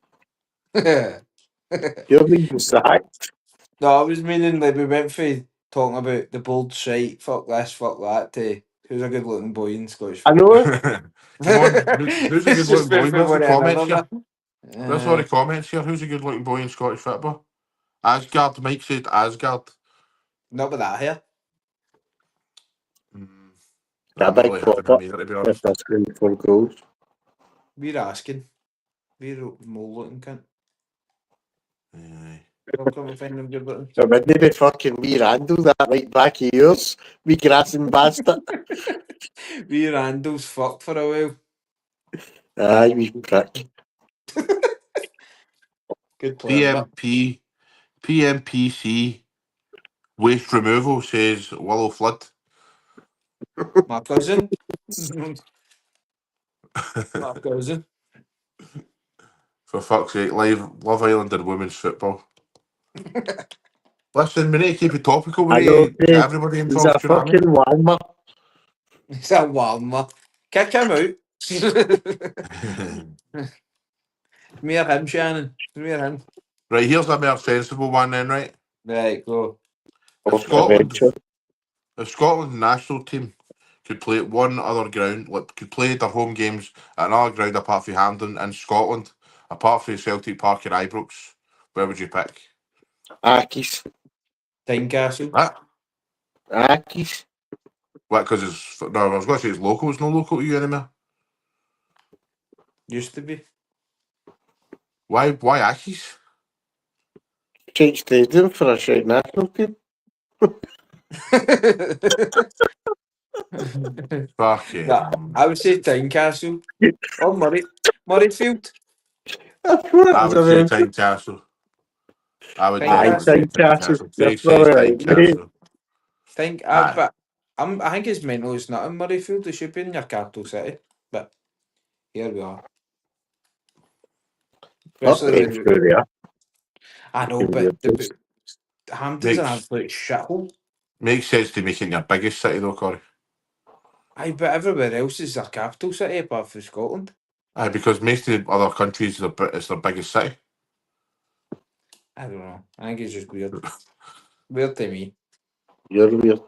You're being sacked. No, I was meaning like we went from talking about the bold shite, fuck this, fuck that, to who's a good looking boy in Scottish. I know. Come on, who's a good looking boy? Where's the comments here? Where's all the comments here? Who's a good looking boy in Scottish football? Asgard, Mike said Asgard. Not with that hair. That big pop-up. To be If honest. that's going for goals. We're asking. We're mole looking cunt. Aye. Don't come and find them good looking. So wouldn't be fucking me Randall that right back of yours. Me grassing bastard. We Randall's fucked for a while. Aye, we prick. Good player. PMPC waste removal says Willow Flood. My cousin. My cousin. For fuck's sake, Love Island and women's football. Listen, we need to keep it topical. We I need know, to get everybody He's involved. a fucking warmer. He's a warmer. Kick him out. Me or him, Shannon. Me or him. Right, here's a more sensible one then, right? Right, go. If Scotland's national team could play at one other ground, could play their home games at another ground apart from Hampden in Scotland, apart from Celtic Park and Ibrox, where would you pick? Akis. Tynecastle. What? Akis. What, because it's... No, I was going to say it's local. It's not local to you anymore. Used to be. Why Ackies? Change stadium for a shite national team. Fucking... Nah, I would say Tynecastle. Or Murrayfield. I would say Tynecastle. I would say Tynecastle. Jake says Tynecastle. But I think it's mental. It's not in Murrayfield. It should be in your capital city. But here we are. I know, but Hampton's an absolute shithole. Makes sense to make it your biggest city though, Corey. Aye, but everywhere else is their capital city apart from Scotland. Aye, because most of the other countries, it's their biggest city. I don't know. I think it's just weird. Weird to me. You're weird.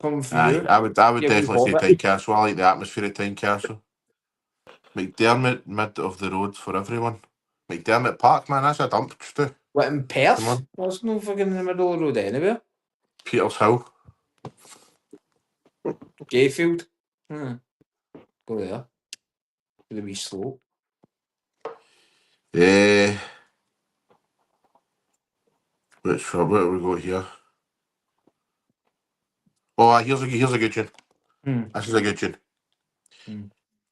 Coming from Aye, you. I would Yeah, we definitely say hold it. Tynecastle. I like the atmosphere at Tynecastle. McDermott, mid of the road for everyone. McDermott Park, man, that's a dumpster. What, in Come Perth? on. That's no fucking in the middle of the road anywhere. Peters Hill. Gayfield. Go there. With a wee slope. Where do we go here? Oh, here's a good one. This is a good one. Hmm.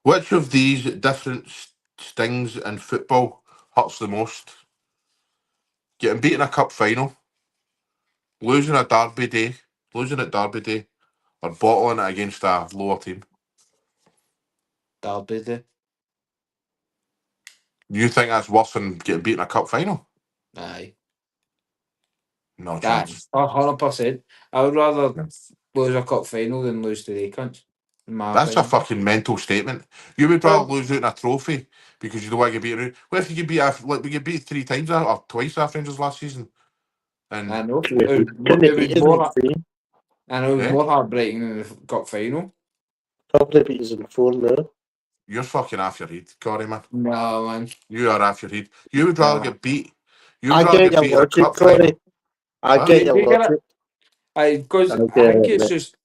Which of these different stings in football hurts the most? Getting beat in a cup final, losing at Derby Day, or bottling it against a lower team? Derby Day. You think that's worse than getting beat in a cup final? Aye. No Aye. chance. 100%. I would rather lose a cup final than lose to the cunts. In my That's a opinion. fucking mental statement. You would Well- rather lose out in a trophy because you don't want to get beat. What if you get beat we get beat 3 times or twice after Rangers last season? And I know. Couldn't It was beat us in more. three. And it was Eh? more heartbreaking than the cup final. Probably beat us in 4 now. you're fucking off your head, Corey, man. No, man. You are off your head. You would rather Nah. get beat. You would I rather get get your beat in a logic, cup final. Corey. I Huh? get your You get logic. Because I I get think it, it's mate. just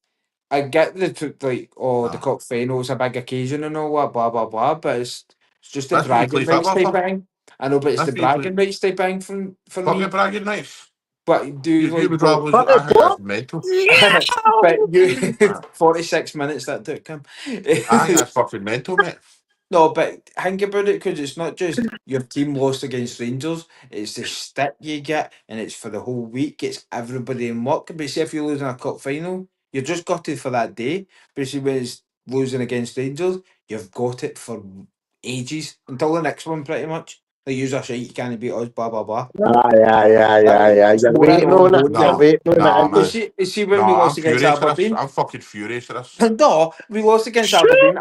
I get the the Ah. cup final is a big occasion and all that, blah blah blah. But it's just the That's what you bragging play rights football type for. thing. I know, but it's That's the what you play. bragging rights type thing for Fuck me. your bragging rights. But do You like would rather lose. Fuck I it, think that's what? mental. but you Ah. 46 minutes that took him. I think that's fucking mental, mate. No, but think about it because it's not just your team lost against Rangers, it's the stick you get and it's for the whole week, it's everybody in work. But see, if you're losing a cup final, you're just got it for that day. But see, when it's losing against Rangers, you've got it for ages until the next one, pretty much. They use a shit, you can't beat us, blah, blah, blah. Yeah. You're Scoring waiting on on it. goal You're No, time. waiting on no, it. You man. see when No, we I'm lost against furious at this. Aberdeen? I'm fucking furious at this. No, we lost against Shit. Aberdeen.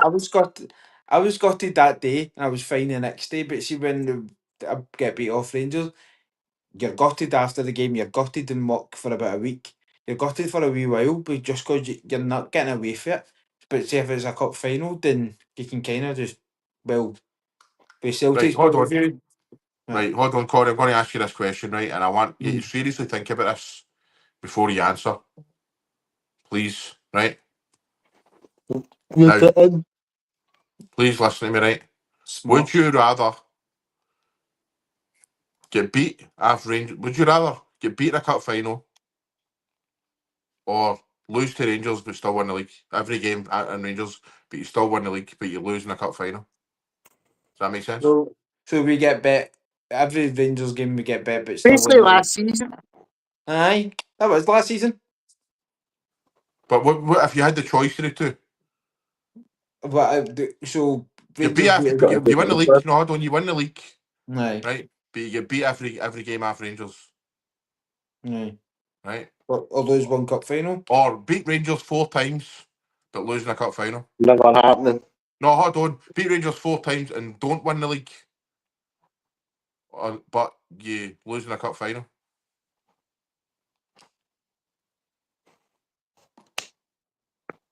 I was gutted that day, and I was fine the next day. But see, when I get beat off Rangers, you're gutted after the game. You're gutted in work for about a week. You're gutted for a wee while, but just because you're not getting away from it. But see, if it's a cup final, then you can kind of just with Right, Celtic's hold point of on. view. Right, hold on, Corey. I'm going to ask you this question, right? And I want you to seriously think about this before you answer. Please, right? You're Now, getting. please listen to me, right? Smart. Would you rather get beat after Rangers? Would you rather get beat in a cup final or lose to Rangers but still win the league? Every game in Rangers, but you still win the league, but you lose in a cup final. Does that make sense? So we get bet every Rangers game. We get bet, but still Basically win. last season. Aye, that was last season. But what if you had the choice of the two? But so You beat Rangers beat after, us. but you win the league. No, hold on, you win the league, Aye, right? But you get beat every game after Rangers, aye. right? Or lose one cup final. Or beat Rangers 4 times, but lose in a cup final. Never happening. No, hold on. Beat Rangers 4 times and don't win the league, but you lose in a cup final.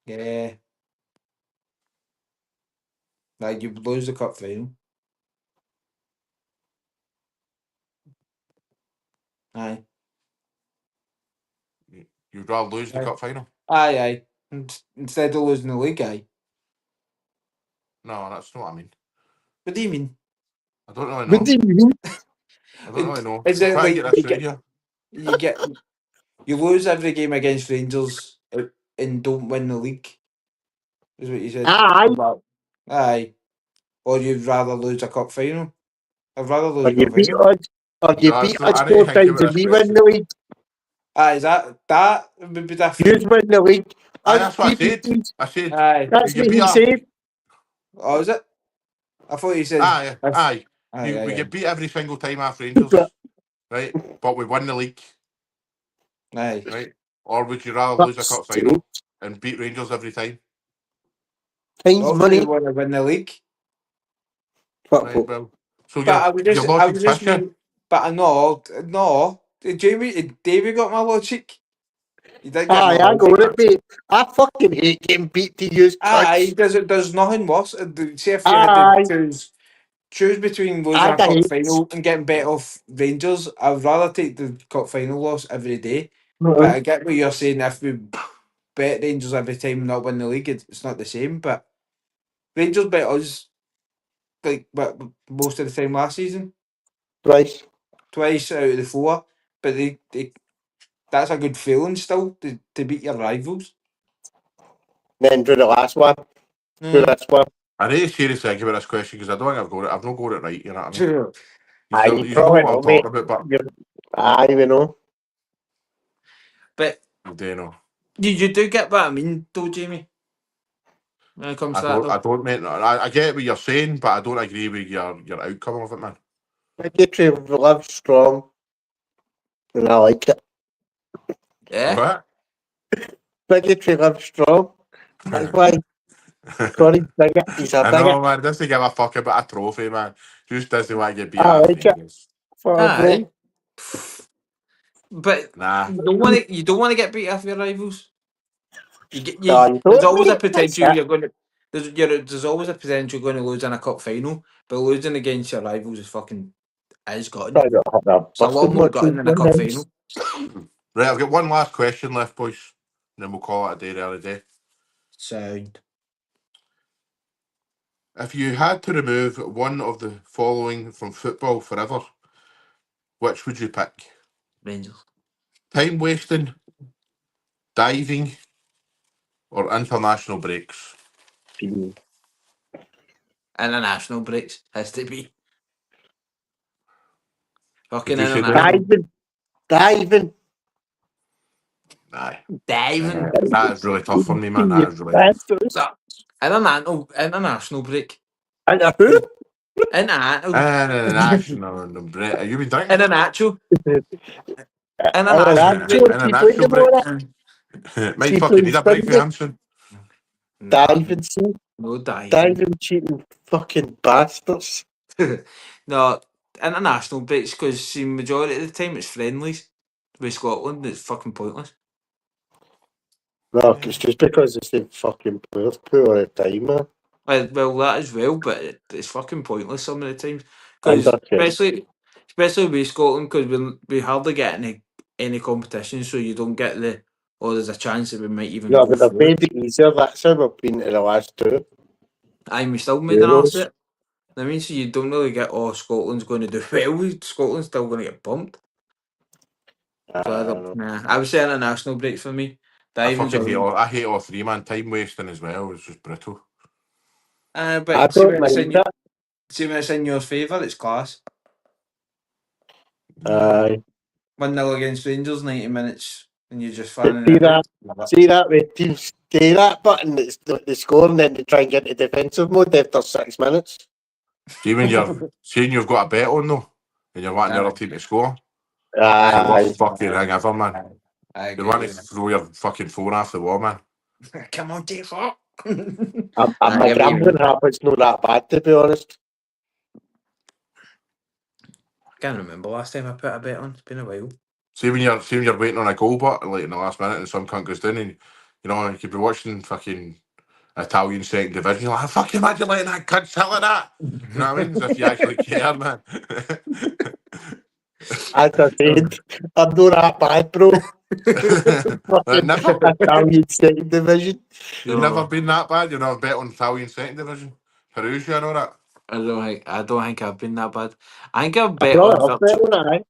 Yeah. Like you lose the cup final. Aye. You'd rather lose the Aye. cup final? Aye. Instead of losing the league, aye. No, that's not what I mean. What do you mean? I don't really What know. do you mean? I don't really know. Is I'm it trying to like get this straight here. you lose every game against Rangers and don't win the league? Is what you said. Aye. About aye. Or you'd rather lose a cup final? I'd rather lose Or a you cup beat final. us. Or you No, beat it's not. us I need 4 to think times about and this we win question. the league. Aye, is that would be You different. win the league. Aye, Us that's what I beat said. us. I said Aye. you That's get what beat he up. said. Oh, is it? I thought you said Aye, if, aye. aye, We aye, get beat every single time after Rangers, right? But we win the league, aye. right? Or would you rather lose a Fuck's cup sake. final and beat Rangers every time? Times Obviously, we money. want to win the league, Fuck. Right, well. So but your I logic's would just pissed you. mean, but no, Davey got my logic. He did get Aye, my I got logic. it, mate. I fucking hate getting beat to use Aye, cunts. there's nothing worse. See if you had to Aye, choose between losing I a cup hate. final and getting bet off Rangers, I'd rather take the cup final loss every day. But I get what you're saying. If we bet Rangers every time and not win the league, it's not the same. But Rangers bet us like but most of the time last season, Right. twice out of the four. But they that's a good feeling still to beat your rivals. Then do the last one. Do Mm. this one. I need to seriously think about this question because I don't think I've got it. I've not got it right. You know what I mean? Sure. Aye, You you know probably what know, I'm mate. talking about, Aye, we know. But but you do know. you do get what I mean, though, Jamie. When it comes to that, I though. don't, mate. I get what you're saying, but I don't agree with your outcome of it, man. Bigotry live strong, and I like it. Yeah. What? Bigotry live strong. That's why. Sorry, bigot. He's a I bigot. know, man. Doesn't give a fuck about a trophy, man. Just doesn't want to get beat I off like it. Rangers. For bro. Aye. But Nah. you don't want to get beat off your rivals. No, you There's don't, always a mate. That's potential it. you're going to there's always a potential you're going to lose in a cup final, but losing against your rivals is fucking is gutting. I don't have a It's a lot busting more much gutting than a cup final. Right, I've got one last question left, boys. And then we'll call it a day the other day. Sound. If you had to remove one of the following from football forever, which would you pick? Rangers. Time wasting, diving, or international breaks? International breaks has to be. Fucking Would you say international. Diving. Aye. Diving. That is really tough for me, man. That is really tough. So, international break. And a who? International. International break. Have you been drinking? International. And an International break. actual people in International the breaks. morning. Might She fucking need plays a break for Sunday. Hanson. Nah, Diving, see? no diving. Diving, cheating fucking bastards. No, international breaks because the majority of the time it's friendlies with Scotland. It's fucking pointless. No, it's just because it's the fucking players pool all the time, man. Well, that as well, but it's fucking pointless some of the times. And Because that's it. especially with Scotland, because we hardly get any competition, so you don't get there's a chance that we might even Yeah, go but they've through. made it easier. That's how we've been to the last two. Aye, we still made an Euros. arse of it. That means you don't really get, Scotland's going to do well. Scotland's still going to get bumped. So I don't know. I would say international break for me. I Diving's fucking hate all. all. I hate all three, man. Time wasting as well. It's just brutal. I But see don't when it's mind in, that. see when it's in your favour, it's class. Aye. 1-0 against Rangers, 90 minutes, and you're just See fanning it that? out. See that when teams stay that button, it's the score, and then they try and get into defensive mode after 6 minutes. See when you're saying you've got a bet on though, and you're wanting the other team to score. It's the Aye. worst fucking thing ever, man. I You agree. want to throw your fucking phone off the wall, man. Come on, take up. My gambling habit's not that bad, to be honest. I can't remember last time I put a bet on. It's been a while. See when you're waiting on a goal button like in the last minute and some cunt goes down and you could be watching fucking Italian second division, you're like, I fucking imagine letting that cunt sell like that. You know what I mean? As if you actually care, man. As I said, I'm not that bad, bro. Fucking Never. Italian second division. You've never been that bad. You've never bet on Italian second division. Perugia and all that. I don't think I've been that bad. I think I've I bet probably on have bet virtual. on that, eh?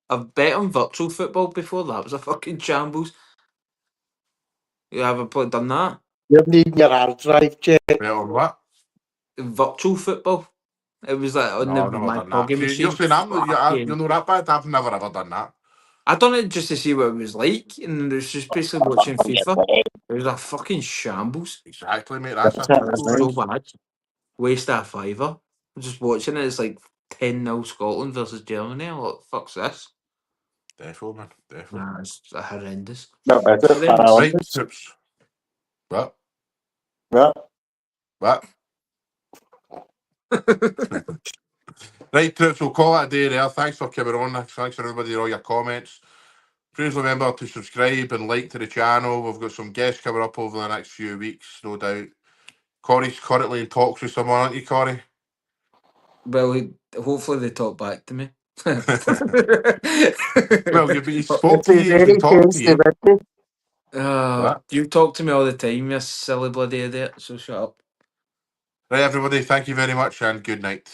I've bet on virtual football before. That was a fucking shambles. You haven't done that? You're needing your hard drive check. Bet on what? Virtual football. It was like on No, I've never my done that. plug-in See, you're machine. saying Fucking- you're not that bad. I've never ever done that. I done it just to see what it was like, and it was just basically watching FIFA. It was a fucking shambles. Exactly, mate. That's That's it. it, It was so bad. Waste a fiver. I'm just watching it. It's like 10-0 Scotland versus Germany. I'm like, fuck's this? Definitely, man. Definitely. Nah, it's horrendous. No, it's Horrendous. Right, tips. What? Yeah. What? Right, troops, we'll call it a day there. Thanks for coming on. Thanks for everybody for all your comments. Please remember to subscribe and like to the channel. We've got some guests coming up over the next few weeks, no doubt. Corey's currently in talks with someone, aren't you, Corey? Well, hopefully they talk back to me. Well, he spoke to you, he's been talking to you. What? You talk to me all the time, you silly bloody idiot, so shut up. Right, everybody, thank you very much and good night.